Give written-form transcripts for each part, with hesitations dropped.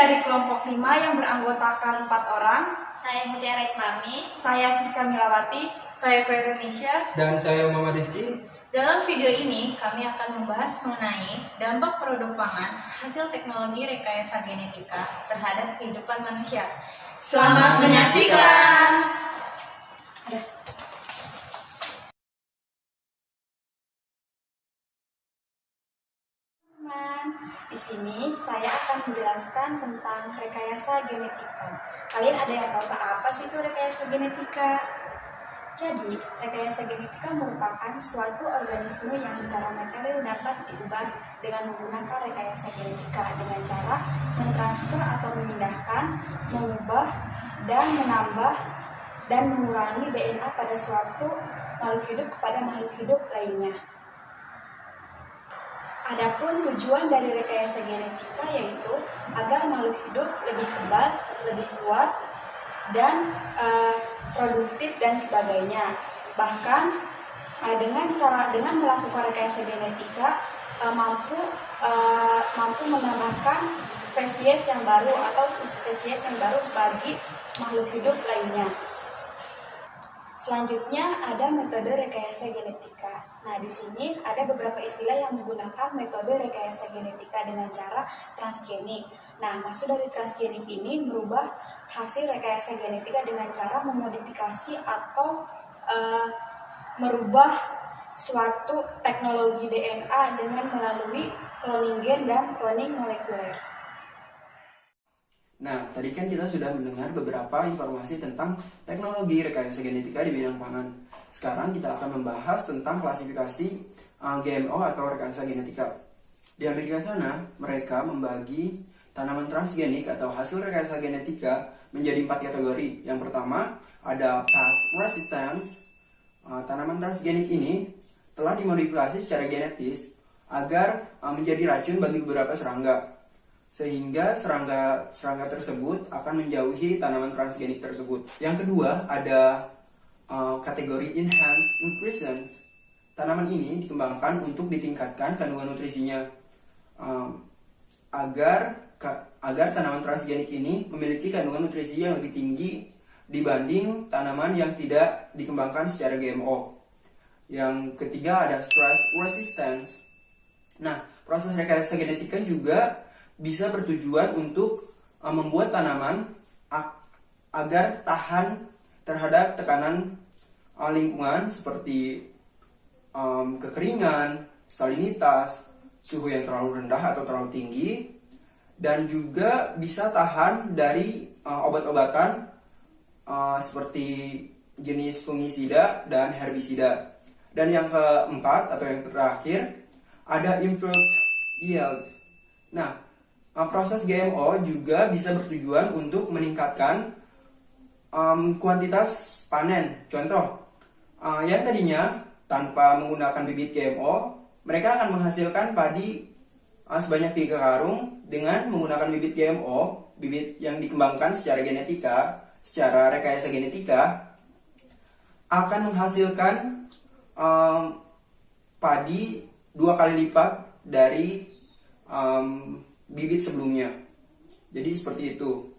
dari kelompok 5 yang beranggotakan 4 orang. Saya Mutiara Islami. Saya Siska Milawati. Saya Koirunisha. Dan saya Muhammad Rizky. Dalam video ini, kami akan membahas mengenai dampak produk pangan hasil teknologi rekayasa genetika terhadap kehidupan manusia. Selamat menyaksikan! Di sini saya akan menjelaskan tentang rekayasa genetika. Kalian ada yang tahu apa sih itu rekayasa genetika? Jadi, rekayasa genetika merupakan suatu organisme yang secara material dapat diubah dengan menggunakan rekayasa genetika dengan cara mentransfer atau memindahkan, mengubah, dan menambah dan mengurangi DNA pada suatu makhluk hidup kepada makhluk hidup lainnya. Adapun tujuan dari rekayasa genetika yaitu agar makhluk hidup lebih kebal, lebih kuat, dan produktif dan sebagainya. Bahkan dengan melakukan rekayasa genetika mampu menambahkan spesies yang baru atau subspesies yang baru bagi makhluk hidup lainnya. Selanjutnya ada metode rekayasa genetika. Nah, di sini ada beberapa istilah yang menggunakan metode rekayasa genetika dengan cara transgenik. Nah, maksud dari transgenik ini merubah hasil rekayasa genetika dengan cara memodifikasi atau merubah suatu teknologi DNA dengan melalui cloning gen dan cloning molekuler. Nah, tadi kan kita sudah mendengar beberapa informasi tentang teknologi rekayasa genetika di bidang pangan. Sekarang kita akan membahas tentang klasifikasi GMO atau rekayasa genetika. Di Amerika sana, mereka membagi tanaman transgenik atau hasil rekayasa genetika menjadi 4 kategori. Yang pertama, ada pest resistance. Tanaman transgenik ini telah dimodifikasi secara genetis agar menjadi racun bagi beberapa serangga, sehingga serangga tersebut akan menjauhi tanaman transgenik tersebut. Yang kedua, ada kategori enhanced nutrition. Tanaman ini dikembangkan untuk ditingkatkan kandungan nutrisinya agar tanaman transgenik ini memiliki kandungan nutrisi yang lebih tinggi dibanding tanaman yang tidak dikembangkan secara GMO. Yang ketiga ada stress resistance. Nah, proses rekayasa genetika juga bisa bertujuan untuk membuat tanaman agar tahan terhadap tekanan lingkungan seperti kekeringan, salinitas, suhu yang terlalu rendah atau terlalu tinggi, dan juga bisa tahan dari obat-obatan seperti jenis fungisida dan herbisida. Dan yang keempat atau yang terakhir ada improved yield. Nah, proses GMO juga bisa bertujuan untuk meningkatkan kuantitas panen. Contoh, yang tadinya tanpa menggunakan bibit GMO, mereka akan menghasilkan padi sebanyak 3 karung. Dengan menggunakan bibit GMO, bibit yang dikembangkan secara rekayasa genetika, akan menghasilkan padi 2 kali lipat dari bibit sebelumnya. Jadi seperti itu.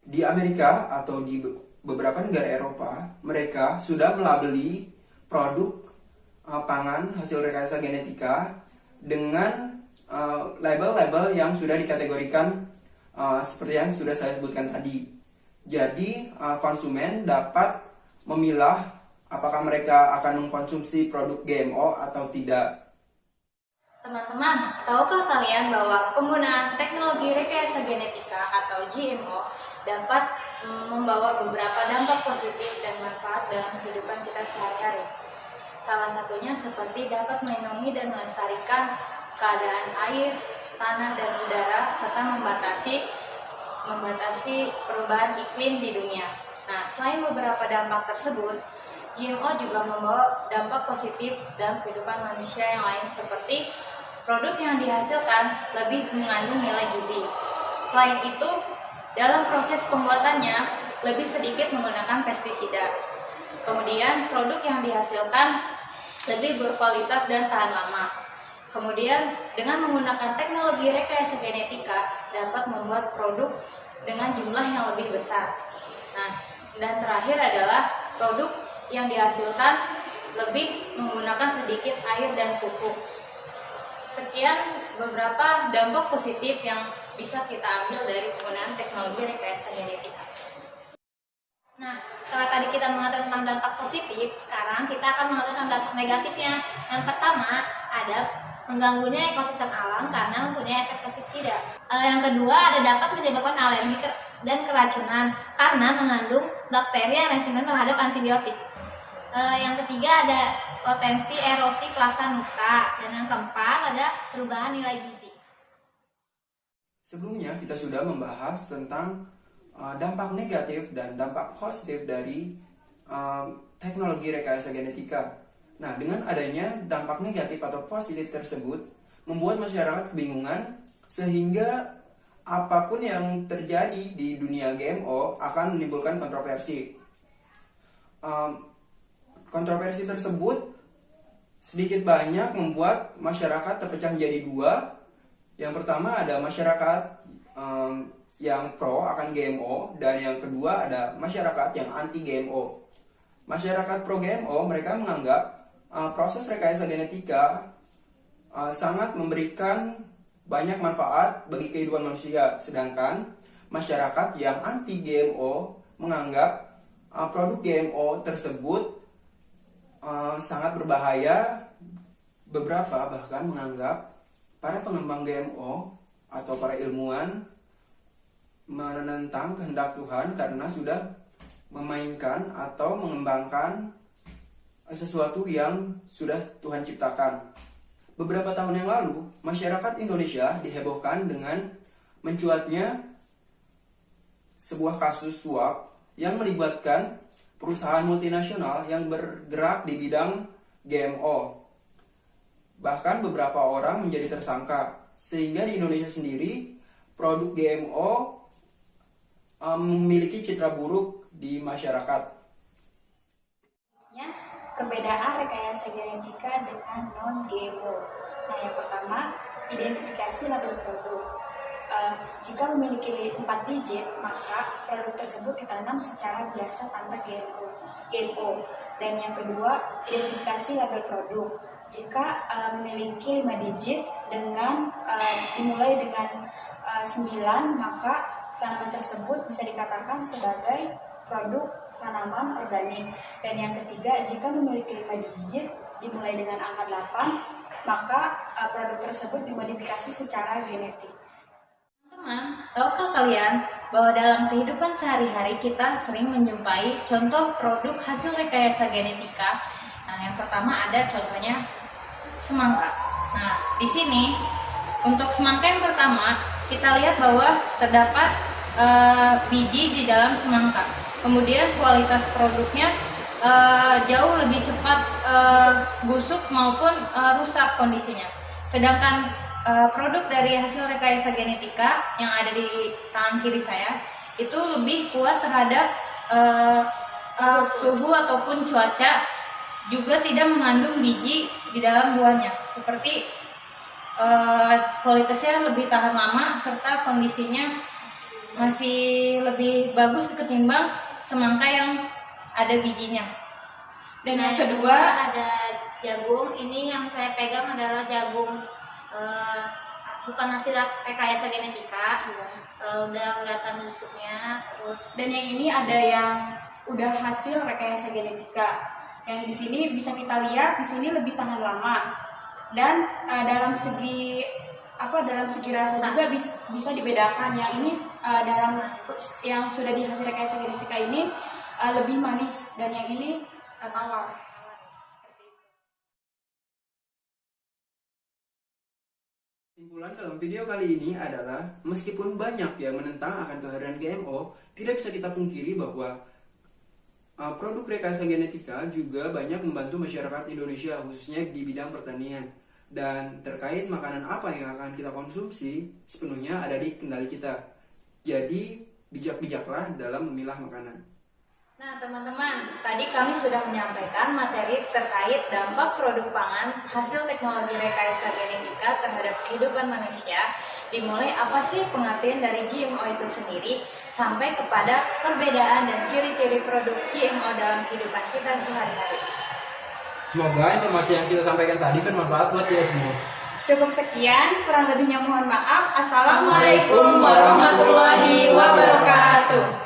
Di Amerika atau di beberapa negara Eropa, mereka sudah melabeli produk pangan hasil rekayasa genetika dengan label-label yang sudah dikategorikan seperti yang sudah saya sebutkan tadi. Jadi konsumen dapat memilah apakah mereka akan mengkonsumsi produk GMO atau tidak. Teman-teman, tahukah kalian bahwa penggunaan teknologi rekayasa genetika atau GMO dapat membawa beberapa dampak positif dan manfaat dalam kehidupan kita sehari-hari? Salah satunya seperti dapat melindungi dan melestarikan keadaan air, tanah, dan udara, serta membatasi perubahan iklim di dunia. Nah, selain beberapa dampak tersebut, GMO juga membawa dampak positif dalam kehidupan manusia yang lain seperti produk yang dihasilkan lebih mengandung nilai gizi. Selain itu, dalam proses pembuatannya lebih sedikit menggunakan pestisida. Kemudian, produk yang dihasilkan lebih berkualitas dan tahan lama. Kemudian dengan menggunakan teknologi rekayasa genetika dapat membuat produk dengan jumlah yang lebih besar. Nah, dan terakhir adalah produk yang dihasilkan lebih menggunakan sedikit air dan pupuk. Sekian beberapa dampak positif yang bisa kita ambil dari penggunaan teknologi rekayasa genetika. Nah, setelah tadi kita mengatakan tentang dampak positif, sekarang kita akan mengatakan dampak negatifnya. Yang pertama, ada mengganggunya ekosistem alam karena mempunyai efek pestisida. Yang kedua, ada dapat menyebabkan alergi dan keracunan karena mengandung bakteri yang resisten terhadap antibiotik. Yang ketiga, ada potensi erosi klasa nuska. Dan yang keempat, ada perubahan nilai gizi. Sebelumnya kita sudah membahas tentang dampak negatif dan dampak positif dari teknologi rekayasa genetika. Nah, dengan adanya dampak negatif atau positif tersebut membuat masyarakat kebingungan sehingga apapun yang terjadi di dunia GMO akan menimbulkan kontroversi. Kontroversi tersebut sedikit banyak membuat masyarakat terpecah menjadi dua. Yang pertama ada masyarakat yang pro akan GMO dan yang kedua ada masyarakat yang anti GMO. Masyarakat pro GMO mereka menganggap proses rekayasa genetika sangat memberikan banyak manfaat bagi kehidupan manusia, sedangkan masyarakat yang anti GMO menganggap produk GMO tersebut sangat berbahaya. Beberapa bahkan menganggap para pengembang GMO atau para ilmuwan menentang kehendak Tuhan karena sudah memainkan atau mengembangkan sesuatu yang sudah Tuhan ciptakan. Beberapa tahun yang lalu, masyarakat Indonesia dihebohkan dengan mencuatnya sebuah kasus suap yang melibatkan perusahaan multinasional yang bergerak di bidang GMO. Bahkan beberapa orang menjadi tersangka, sehingga di Indonesia sendiri produk GMO memiliki citra buruk di masyarakat. Perbedaan rekayasa genetika dengan non-GMO. Nah, yang pertama, identifikasi label produk. Jika memiliki 4 digit, maka produk tersebut ditanam secara biasa tanpa GMO. Dan yang kedua, identifikasi label produk. Jika memiliki 5 digit dengan dimulai dengan 9, maka tanaman tersebut bisa dikatakan sebagai produk tanaman organik. Dan yang ketiga, jika memiliki 5 digit dimulai dengan angka 8, maka produk tersebut dimodifikasi secara genetik. Teman-teman, tahukah kalian bahwa dalam kehidupan sehari-hari kita sering menjumpai contoh produk hasil rekayasa genetika? Nah, yang pertama ada contohnya semangka. Nah, di sini untuk semangka yang pertama kita lihat bahwa terdapat biji di dalam semangka. Kemudian kualitas produknya jauh lebih cepat busuk maupun rusak kondisinya. Sedangkan produk dari hasil rekayasa genetika yang ada di tangan kiri saya itu lebih kuat terhadap suhu ataupun cuaca, juga tidak mengandung biji di dalam buahnya. Seperti kualitasnya lebih tahan lama serta kondisinya masih lebih bagus ketimbang semangka yang ada bijinya. Dan yang kedua ada jagung. Ini yang saya pegang adalah jagung bukan hasil rekayasa genetika. Udah kelihatan busuknya. Dan yang ini ada yang udah hasil rekayasa genetika. Yang di sini bisa kita lihat di sini lebih tahan lama. Dan dalam segi rasa juga bisa dibedakan. Yang ini dalam yang sudah dihasil rekayasa genetika ini lebih manis dan yang ini tawar. Kesimpulan dalam video kali ini adalah meskipun banyak yang menentang akan kehadiran GMO, tidak bisa kita pungkiri bahwa produk rekayasa genetika juga banyak membantu masyarakat Indonesia khususnya di bidang pertanian. Dan terkait makanan apa yang akan kita konsumsi sepenuhnya ada di kendali kita. Jadi bijak-bijaklah dalam memilah makanan. Nah teman-teman, tadi kami sudah menyampaikan materi terkait dampak produk pangan hasil teknologi rekayasa genetika terhadap kehidupan manusia, dimulai apa sih pengertian dari GMO itu sendiri, sampai kepada perbedaan dan ciri-ciri produk GMO dalam kehidupan kita sehari-hari. Semoga informasi yang kita sampaikan tadi bermanfaat buat kita semua. Cukup sekian, kurang lebihnya mohon maaf. Assalamualaikum warahmatullahi wabarakatuh.